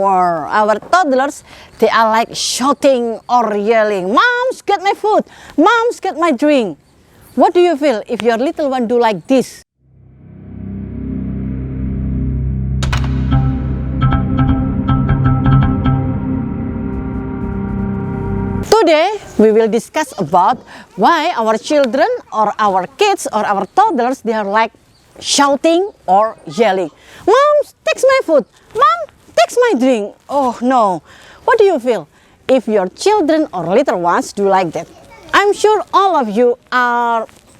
our toddlers, they are like shouting or yelling, "Moms, get my food! Moms, get my drink!" What do you feel if your little one do like this? Today, we will discuss about why our children or our kids or our toddlers, they are like shouting or yelling. "Mom, takes my food. Mom, takes my drink." Oh no. What do you feel if your children or little ones do like that? I'm sure all of you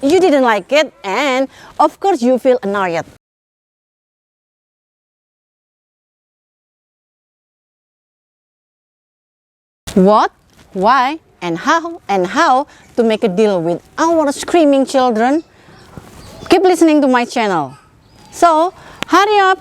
didn't like it, and of course you feel annoyed. What, why, and how to make a deal with our screaming children? Keep listening to my channel. So hurry up,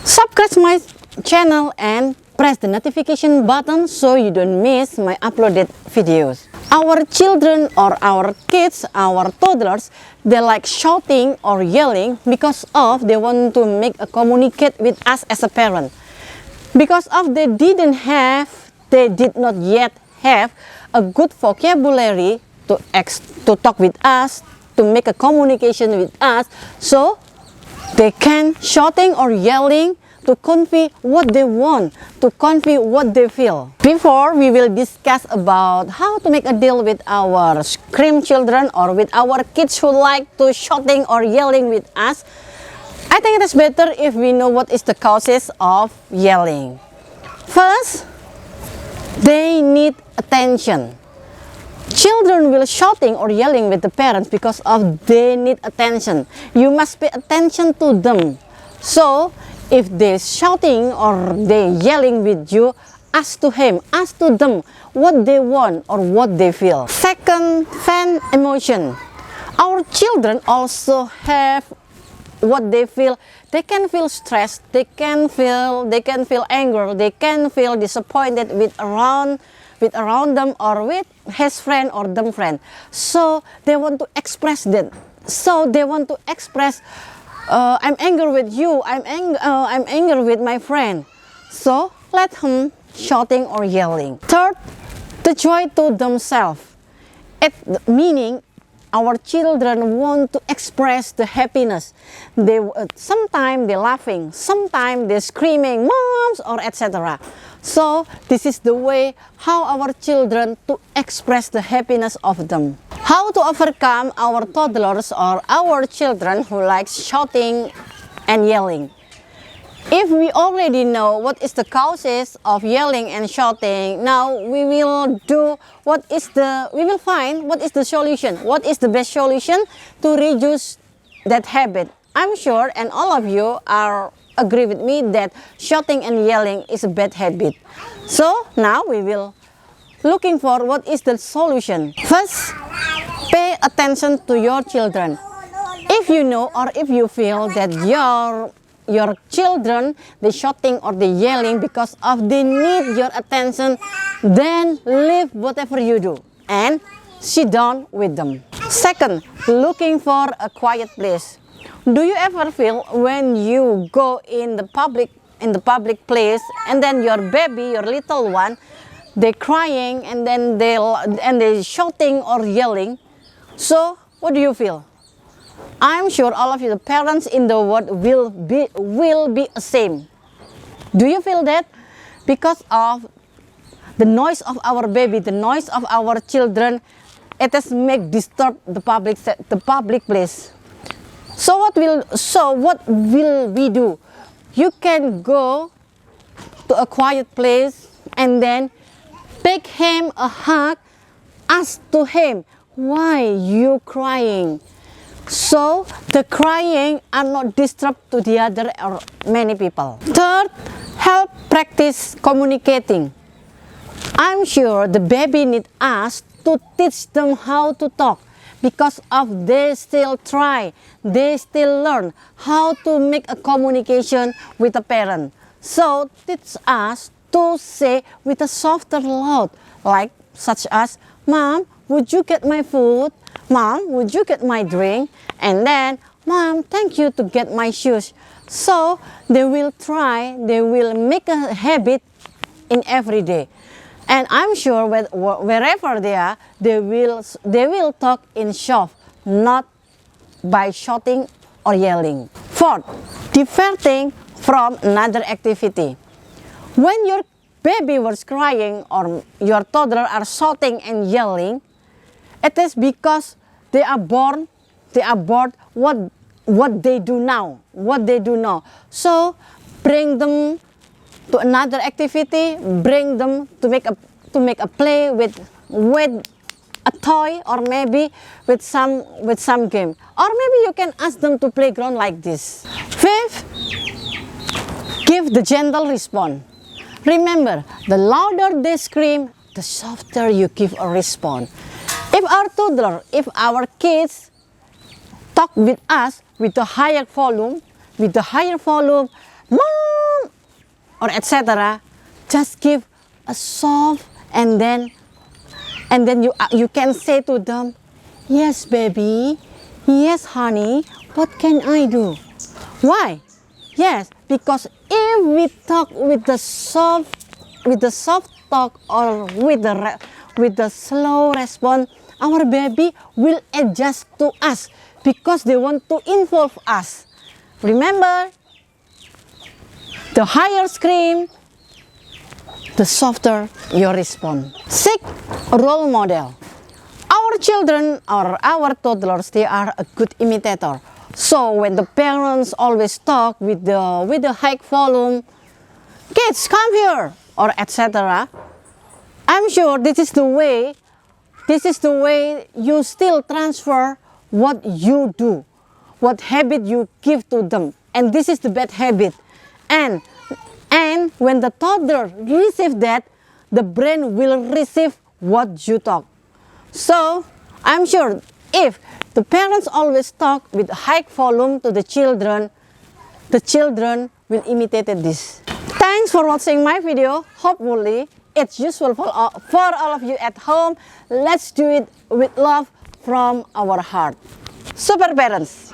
subscribe my channel and press the notification button so you don't miss my uploaded videos. Our children or our kids, our toddlers, they like shouting or yelling because of they want to make a communicate with us as a parent. Because of they did not yet have a good vocabulary to talk with us, to make a communication with us, so they can shouting or yelling to convey what they want, to convey what they feel. Before we will discuss about how to make a deal with our scream children or with our kids who like to shouting or yelling with us, I think it is better if we know what is the causes of yelling. First, they need attention. Children will shouting or yelling with the parents because of they need attention. You must pay attention to them. So if they shouting or they yelling with you, ask to them what they want or what they feel. Second, fan emotion. Our children also have what they feel. They can feel stressed, they can feel anger, they can feel disappointed with around them or with his friend or them friend. So they want to express that. So they want to express, I'm angry with you, I'm angry with my friend. So let him shouting or yelling. Third, the joy to themselves. Meaning our children want to express the happiness. Sometimes they're laughing, sometimes they're screaming, "Moms," or etc. So this is the way how our children to express the happiness of them. How to overcome our toddlers or our children who like shouting and yelling. If we already know what is the causes of yelling and shouting, now we will find what is the solution, what is the best solution to reduce that habit. I'm sure, and all of you agree with me that shouting and yelling is a bad habit. So now we will looking for what is the solution. First, pay attention to your children. If you know or if you feel that your children, they shouting or they yelling because of they need your attention, then leave whatever you do and sit down with them. Second, looking for a quiet place. Do you ever feel when you go in the public place and then your baby, your little one, they crying and then they shouting or yelling? So what do you feel? I'm sure all of you, the parents in the world, will be the same. Do you feel that? Because of the noise of our baby, the noise of our children, it has disturb the public place. So what will we do? You can go to a quiet place and then take him a hug, ask to him, "Why you crying?" So the crying are not disturb to the other or many people. Third, help practice communicating. I'm sure the baby need us to teach them how to talk because of they still try, they still learn how to make a communication with a parent. So teach us to say with a softer loud, like such as, "Mom, would you get my food? Mom, would you get my drink?" And then, "Mom, thank you to get my shoes." So they will try, they will make a habit in every day. And I'm sure wherever they are, they will talk in soft, not by shouting or yelling. Fourth, diverting from another activity. When your baby was crying or your toddler are shouting and yelling, it is because they are bored what they do now. So bring them to another activity, bring them to make a play with a toy, or maybe with some game, or maybe you can ask them to playground like this. Fifth, give the gentle response. Remember, the louder they scream, the softer you give a response. If our toddler, if our kids talk with us with the higher volume, mom, or etc., just give a soft, and then you can say to them, yes baby, yes honey, what can I do? Why? Yes, because if we talk with the soft talk or with the slow response, our baby will adjust to us because they want to involve us. Remember, the higher scream, the softer your response. Sixth, role model. Our children or our toddlers, they are a good imitator. So when the parents always talk with the high volume, kids come here, or etc., I'm sure this is the way you still transfer what you do, what habit you give to them, and this is the bad habit. And when the toddler receives that, the brain will receive what you talk. So I'm sure if the parents always talk with high volume to the children will imitate this. Thanks for watching my video. Hopefully it's useful for all of you at home. Let's do it with love from our heart. Super Parents.